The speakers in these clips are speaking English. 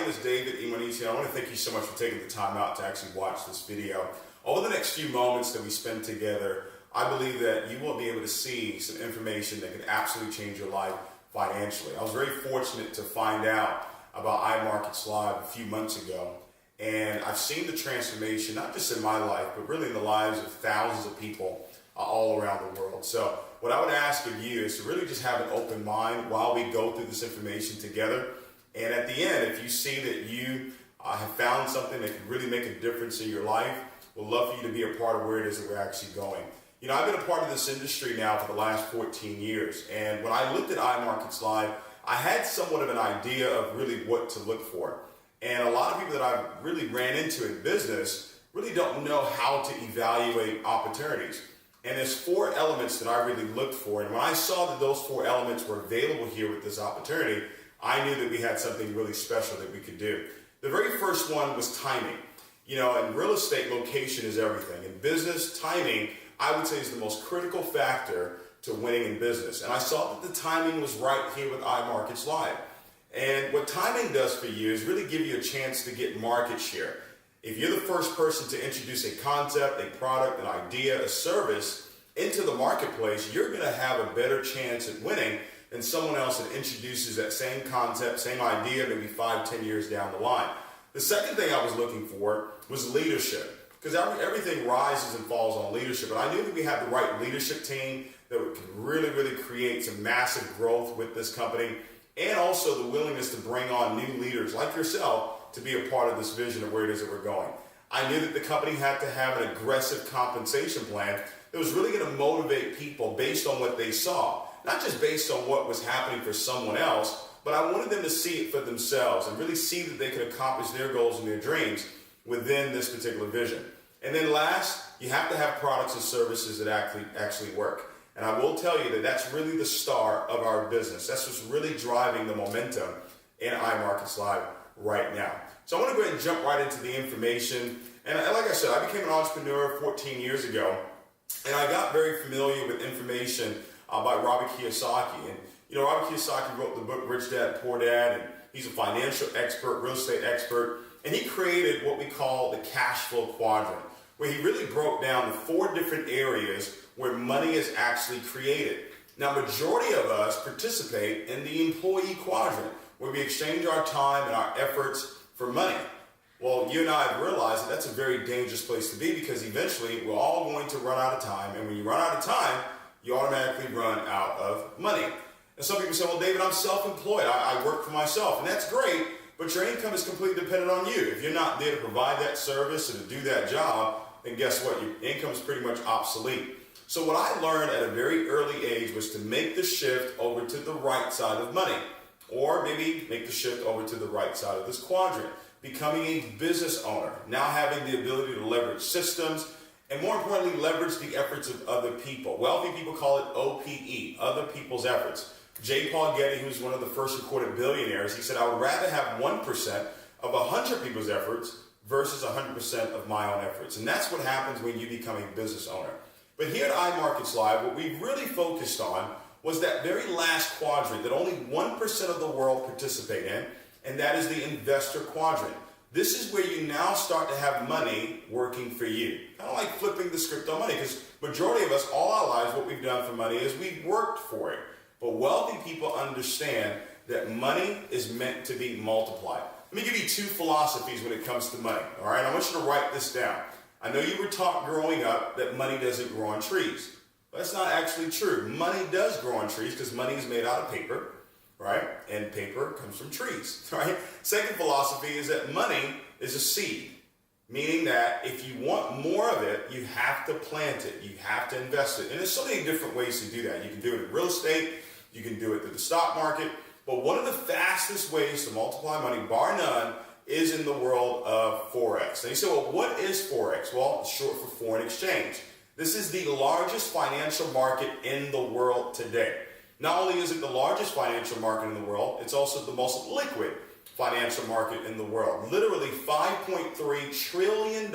name is David Imonitie. I want to thank you so much for taking the time out to actually watch this video. Over the next few moments that we spend together, I believe that you will be able to see some information that can absolutely change your life financially. I was very fortunate to find out about iMarketsLive a few months ago, and I've seen the transformation, not just in my life, but really in the lives of thousands of people all around the world. So what I would ask of you is to really just have an open mind while we go through this information together. And at the end, if you see that you have found something that can really make a difference in your life, we'd love for you to be a part of where it is that we're actually going. You know, I've been a part of this industry now for the last 14 years. And when I looked at iMarketsLive, I had somewhat of an idea of really what to look for. And a lot of people that I really ran into in business really don't know how to evaluate opportunities. And there's 4 elements that I really looked for. And when I saw that those 4 elements were available here with this opportunity, I knew that we had something really special that we could do. The very first one was timing. You know, in real estate, location is everything. In business, timing, I would say, is the most critical factor to winning in business. And I saw that the timing was right here with iMarketsLive. And what timing does for you is really give you a chance to get market share. If you're the first person to introduce a concept, a product, an idea, a service into the marketplace, you're going to have a better chance at winning than someone else that introduces that same concept, same idea, maybe 5-10 years down the line. The second thing I was looking for was leadership, because everything rises and falls on leadership. And I knew that we had the right leadership team that could really create some massive growth with this company, and also the willingness to bring on new leaders like yourself to be a part of this vision of where it is that we're going. I knew that the company had to have an aggressive compensation plan that was really going to motivate people based on what they saw. Not just based on what was happening for someone else, but I wanted them to see it for themselves and really see that they could accomplish their goals and their dreams within this particular vision. And then last, you have to have products and services that actually work. And I will tell you that that's really the star of our business. That's what's really driving the momentum in iMarketsLive right now. So I want to go ahead and jump right into the information. And like I said, I became an entrepreneur 14 years ago, and I got very familiar with information by Robert Kiyosaki. And you know, Robert Kiyosaki wrote the book Rich Dad, Poor Dad, and he's a financial expert, real estate expert, and he created what we call the cash flow quadrant, where he really broke down the 4 different areas where money is actually created. Now, majority of us participate in the employee quadrant, where we exchange our time and our efforts for money. Well, you and I have realized that that's a very dangerous place to be, because eventually we're all going to run out of time, and when you run out of time, you automatically run out of money. And some people say, well, David, I'm self-employed. I work for myself. And that's great, but your income is completely dependent on you. If you're not there to provide that service and to do that job, then guess what? Your income is pretty much obsolete. So what I learned at a very early age was to make the shift over to the right side of money, or maybe make the shift over to the right side of this quadrant, becoming a business owner, now having the ability to leverage systems, and more importantly, leverage the efforts of other people. Wealthy people call it OPE, other people's efforts. J. Paul Getty, who's one of the first recorded billionaires, he said, I would rather have 1% of 100 people's efforts versus 100% of my own efforts. And that's what happens when you become a business owner. But here at iMarketsLive, what we really focused on was that very last quadrant that only 1% of the world participate in, and that is the investor quadrant. This is where you now start to have money working for you. Kind of like flipping the script on money, because majority of us, all our lives, what we've done for money is we've worked for it. But wealthy people understand that money is meant to be multiplied. Let me give you 2 philosophies when it comes to money, all right? I want you to write this down. I know you were taught growing up that money doesn't grow on trees. But that's not actually true. Money does grow on trees because money is made out of paper, right? And paper comes from trees, right? Second philosophy is that money is a seed, meaning that if you want more of it, you have to plant it. You have to invest it. And there's so many different ways to do that. You can do it in real estate. You can do it through the stock market. But one of the fastest ways to multiply money, bar none, is in the world of Forex. Now you say, well, what is Forex? Well, it's short for foreign exchange. This is the largest financial market in the world today. Not only is it the largest financial market in the world, it's also the most liquid financial market in the world. Literally $5.3 trillion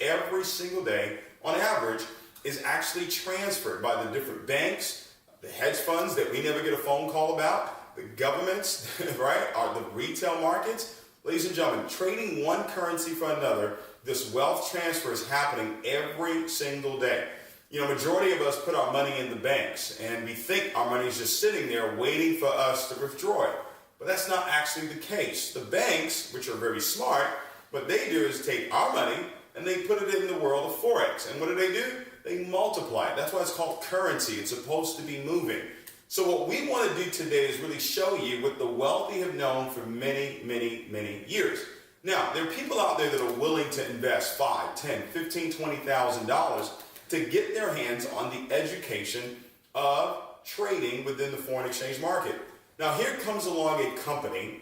every single day, on average, is actually transferred by the different banks, the hedge funds that we never get a phone call about, the governments, right, or the retail markets. Ladies and gentlemen, trading one currency for another, this wealth transfer is happening every single day. Majority of us put our money in the banks, and we think our money is just sitting there waiting for us to withdraw it. But that's not actually the case. The banks, which are very smart, what they do is take our money and they put it in the world of Forex. And what do? They multiply it. That's why it's called currency. It's supposed to be moving. So what we want to do today is really show you what the wealthy have known for many, many, many years. Now, there are people out there that are willing to invest $5, $10, $15, $20,000 to get their hands on the education of trading within the foreign exchange market. Now, here comes along a company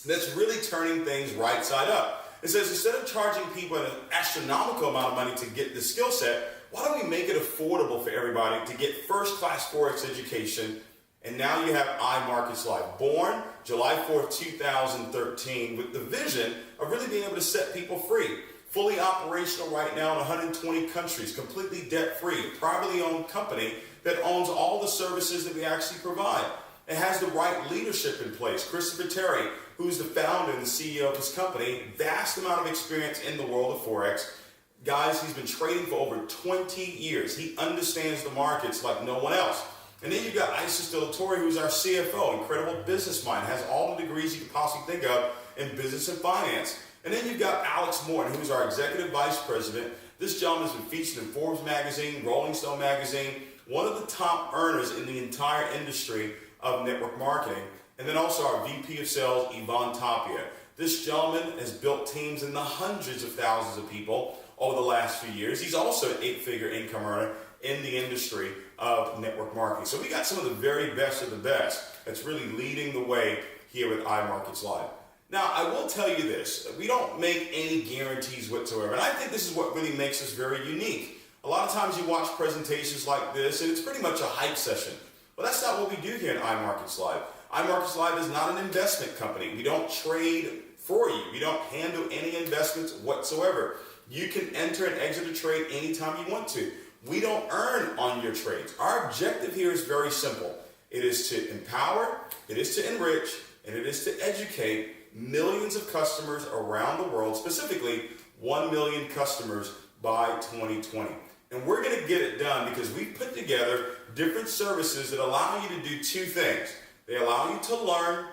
that's really turning things right side up. It says instead of charging people an astronomical amount of money to get the skill set, why don't we make it affordable for everybody to get first-class Forex education? And now you have iMarketsLive, born July 4th, 2013, with the vision of really being able to set people free. Fully operational right now in 120 countries, completely debt-free, a privately owned company that owns all the services that we actually provide. It has the right leadership in place. Christopher Terry, who's the founder and the CEO of this company, vast amount of experience in the world of Forex. Guys, he's been trading for over 20 years. He understands the markets like no one else. And then you've got Isis DeLatorre, who's our CFO, incredible business mind, has all the degrees you could possibly think of in business and finance. And then you've got Alex Morton, who's our executive vice president. This gentleman has been featured in Forbes magazine, Rolling Stone magazine, one of the top earners in the entire industry of network marketing. And then also our VP of sales, Yvonne Tapia. This gentleman has built teams in the hundreds of thousands of people over the last few years. He's also an 8-figure income earner in the industry of network marketing. So we got some of the very best of the best that's really leading the way here with iMarketsLive. Now, I will tell you this, we don't make any guarantees whatsoever, and I think this is what really makes us very unique. A lot of times you watch presentations like this, and it's pretty much a hype session. Well, that's not what we do here at iMarketsLive. iMarketsLive is not an investment company. We don't trade for you. We don't handle any investments whatsoever. You can enter and exit a trade anytime you want to. We don't earn on your trades. Our objective here is very simple. It is to empower, it is to enrich, and it is to educate millions of customers around the world, specifically 1 million customers by 2020. And we're going to get it done because we've put together different services that allow you to do two things. They allow you to learn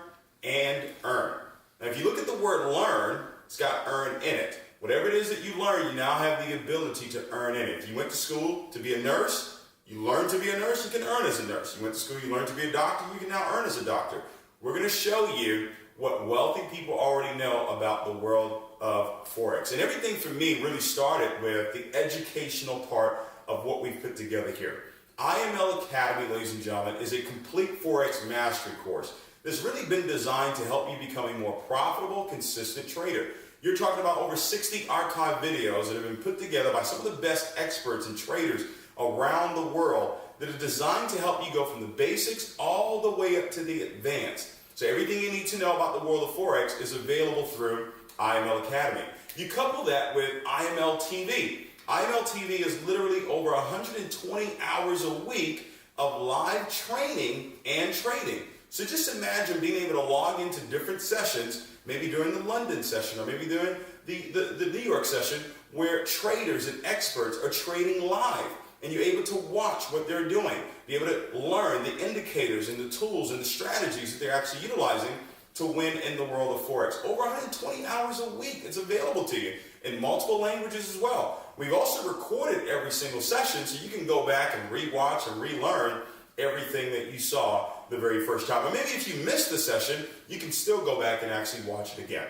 and earn. Now, if you look at the word learn, it's got earn in it. Whatever it is that you learn, you now have the ability to earn in it. If you went to school to be a nurse, you learned to be a nurse, you can earn as a nurse. You went to school, you learned to be a doctor, you can now earn as a doctor. We're going to show you what wealthy people already know about the world of Forex. And everything for me really started with the educational part of what we've put together here. IML Academy, ladies and gentlemen, is a complete Forex mastery course that's really been designed to help you become a more profitable, consistent trader. You're talking about over 60 archive videos that have been put together by some of the best experts and traders around the world that are designed to help you go from the basics all the way up to the advanced. So everything you need to know about the world of Forex is available through IML Academy. You couple that with IML TV. IML TV is literally over 120 hours a week of live training and trading. So just imagine being able to log into different sessions, maybe during the London session or maybe during the New York session, where traders and experts are trading live. And you're able to watch what they're doing, be able to learn the indicators and the tools and the strategies that they're actually utilizing to win in the world of Forex. Over 120 hours a week, it's available to you in multiple languages as well. We've also recorded every single session so you can go back and rewatch and relearn everything that you saw the very first time. Or maybe if you missed the session, you can still go back and actually watch it again.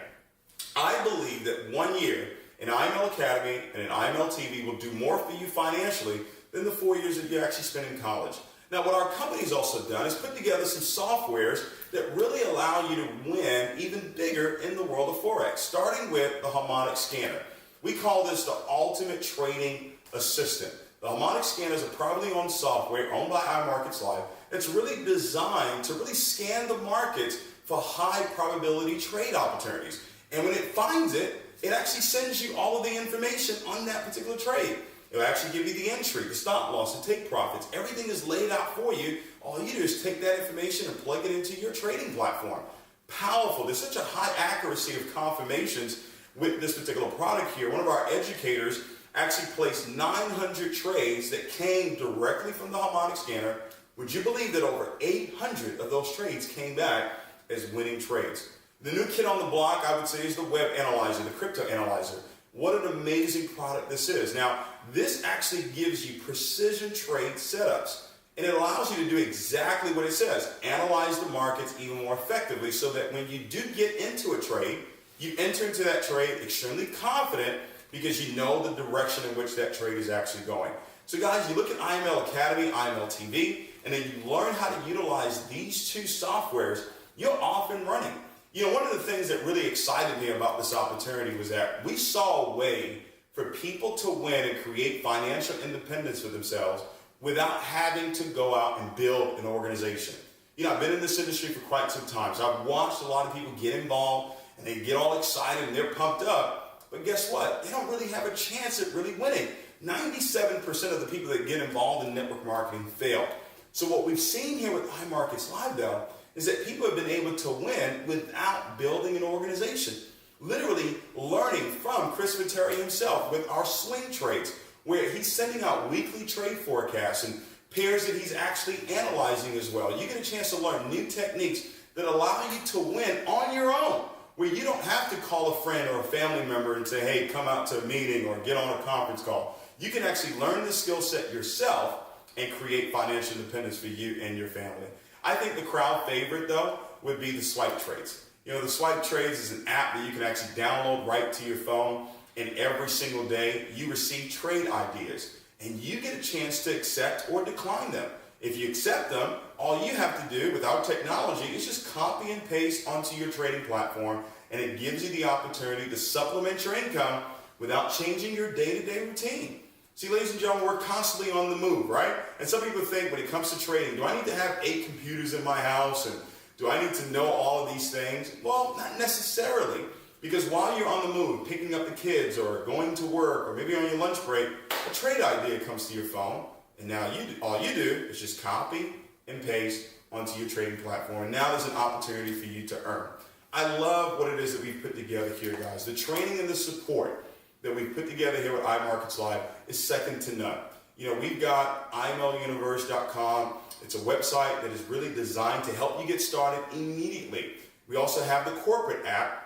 I believe that 1 year in IML Academy and in IML TV will do more for you financially than the 4 years that you actually spent in college. Now, what our company's also done is put together some softwares that really allow you to win even bigger in the world of Forex, starting with the Harmonic Scanner. We call this the ultimate trading assistant. The Harmonic Scanner is a privately owned software owned by iMarketsLive that's really designed to really scan the markets for high probability trade opportunities. And when it finds it, it actually sends you all of the information on that particular trade. It'll actually give you the entry, the stop loss, the take profits. Everything is laid out for you. All you do is take that information and plug it into your trading platform. powerful. There's such a high accuracy of confirmations with this particular product here. One of our educators actually placed 900 trades that came directly from the harmonic scanner. Would you believe that over 800 of those trades came back as winning trades? The new kid on the block, I would say, is the web analyzer, the crypto analyzer. What an amazing product this is. Now, this actually gives you precision trade setups, and it allows you to do exactly what it says, analyze the markets even more effectively, so that when you do get into a trade, you enter into that trade extremely confident because you know the direction in which that trade is actually going. So guys, you look at IML Academy, IML TV, and then you learn how to utilize these two softwares, you're off and running. You know, one of the things that really excited me about this opportunity was that we saw a way for people to win and create financial independence for themselves without having to go out and build an organization. You know, I've been in this industry for quite some time, so I've watched a lot of people get involved and they get all excited and they're pumped up, but guess what? They don't really have a chance at really winning. 97% of the people that get involved in network marketing fail. So what we've seen here with iMarketsLive, though, is that people have been able to win without building an organization. Literally learning from Chris Viteri himself with our swing trades, where he's sending out weekly trade forecasts and pairs that he's actually analyzing as well. You get a chance to learn new techniques that allow you to win on your own, where you don't have to call a friend or a family member and say, hey, come out to a meeting or get on a conference call. You can actually learn the skill set yourself and create financial independence for you and your family. I think the crowd favorite, though, would be the swipe trades. You know, the swipe trades is an app that you can actually download right to your phone, and every single day you receive trade ideas, and you get a chance to accept or decline them. If you accept them, all you have to do with our technology is just copy and paste onto your trading platform, and it gives you the opportunity to supplement your income without changing your day-to-day routine. See, ladies and gentlemen, we're constantly on the move, right? And some people think when it comes to trading, do I need to have 8 computers in my house, and do I need to know all of these things? Well, not necessarily, because while you're on the move, picking up the kids or going to work or maybe on your lunch break, a trade idea comes to your phone, and now all you do is just copy and paste onto your trading platform, and now there's an opportunity for you to earn. I love what it is that we've put together here, guys. The training and the support that we've put together here with iMarketsLive is second to none. You know, we've got imluniverse.com. It's a website that is really designed to help you get started immediately. We also have the corporate app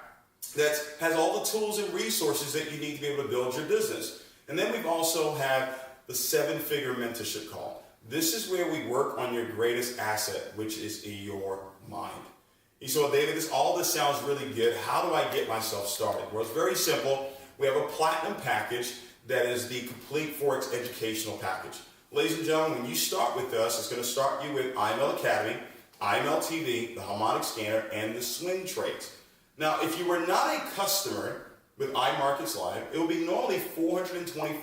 that has all the tools and resources that you need to be able to build your business. And then we've also had the 7-figure mentorship call. This is where we work on your greatest asset, which is your mind. You say, well, David, all this sounds really good. How do I get myself started? Well, it's very simple. We have a platinum package that is the complete Forex educational package. Ladies and gentlemen, when you start with us, it's going to start you with IML Academy, IML TV, the harmonic scanner, and the swing trades. Now, if you were not a customer with iMarketsLive, it will be normally $425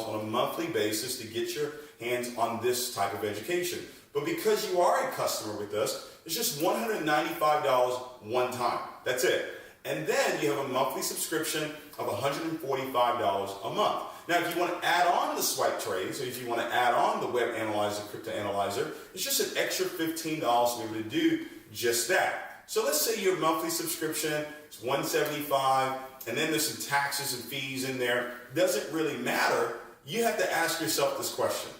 on a monthly basis to get your hands on this type of education. But because you are a customer with us, it's just $195 one time. That's it. And then you have a monthly subscription of $145 a month. Now, if you want to add on the swipe trades, or if you want to add on the web analyzer, crypto analyzer, it's just an extra $15 to be able to do just that. So let's say your monthly subscription is $175, and then there's some taxes and fees in there. Doesn't really matter. You have to ask yourself this question.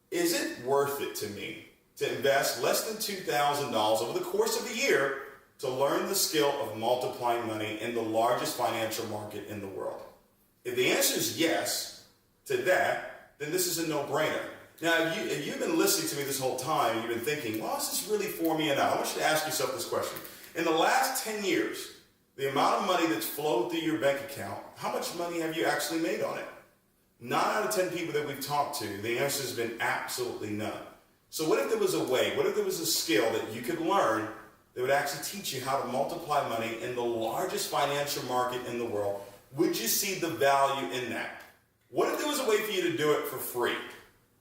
Is it worth it to me to invest less than $2,000 over the course of a year to learn the skill of multiplying money in the largest financial market in the world? If the answer is yes to that, then this is a no-brainer. Now, if you've been listening to me this whole time, and you've been thinking, well, is this really for me or not? I want you to ask yourself this question. In the last 10 years, the amount of money that's flowed through your bank account, how much money have you actually made on it? 9 out of 10 people that we've talked to, the answer has been absolutely none. So what if there was a way, what if there was a skill that you could learn that would actually teach you how to multiply money in the largest financial market in the world? Would you see the value in that? What if there was a way for you to do it for free?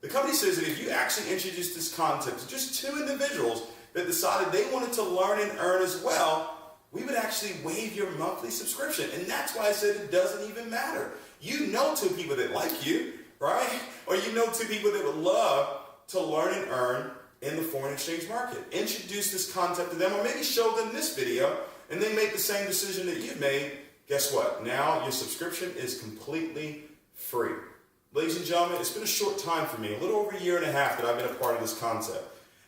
The company says that if you actually introduced this concept to just 2 individuals that decided they wanted to learn and earn as well, we would actually waive your monthly subscription. And that's why I said it doesn't even matter. You know 2 people that like you, right? Or you know 2 people that would love to learn and earn in the foreign exchange market. Introduce this concept to them, or maybe show them this video, and they make the same decision that you've made. Guess what? Now your subscription is completely free. Ladies and gentlemen, it's been a short time for me, a little over 1.5 years that I've been a part of this concept.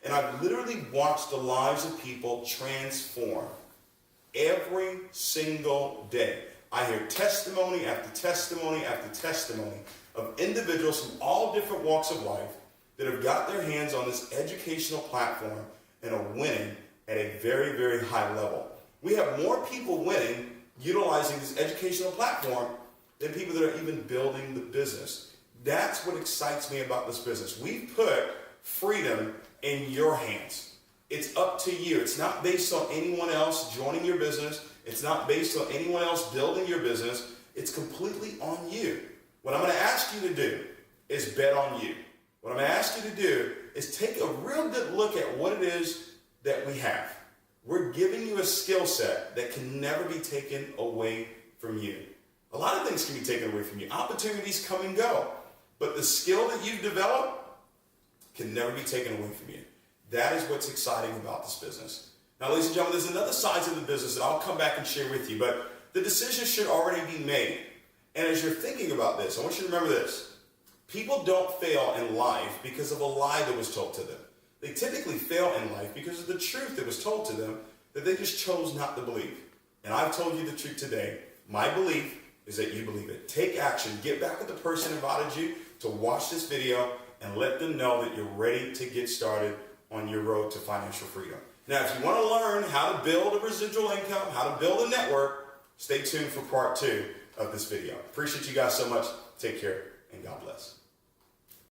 And I've literally watched the lives of people transform every single day. I hear testimony after testimony after testimony of individuals from all different walks of life that have got their hands on this educational platform and are winning at a very, very high level. We have more people winning utilizing this educational platform than people that are even building the business. That's what excites me about this business. We've put freedom in your hands. It's up to you. It's not based on anyone else joining your business. It's not based on anyone else building your business. It's completely on you. What I'm going to ask you to do is bet on you. What I'm going to ask you to do is take a real good look at what it is that we have. We're giving you a skill set that can never be taken away from you. A lot of things can be taken away from you. Opportunities come and go. But the skill that you've developed can never be taken away from you. That is what's exciting about this business. Now, ladies and gentlemen, there's another side to the business that I'll come back and share with you, but the decision should already be made. And as you're thinking about this, I want you to remember this. People don't fail in life because of a lie that was told to them. They typically fail in life because of the truth that was told to them that they just chose not to believe. And I've told you the truth today. My belief is that you believe it. Take action. Get back with the person who invited you to watch this video and let them know that you're ready to get started on your road to financial freedom. Now, if you want to learn how to build a residual income, how to build a network, stay tuned for part 2 of this video. Appreciate you guys so much. Take care and God bless.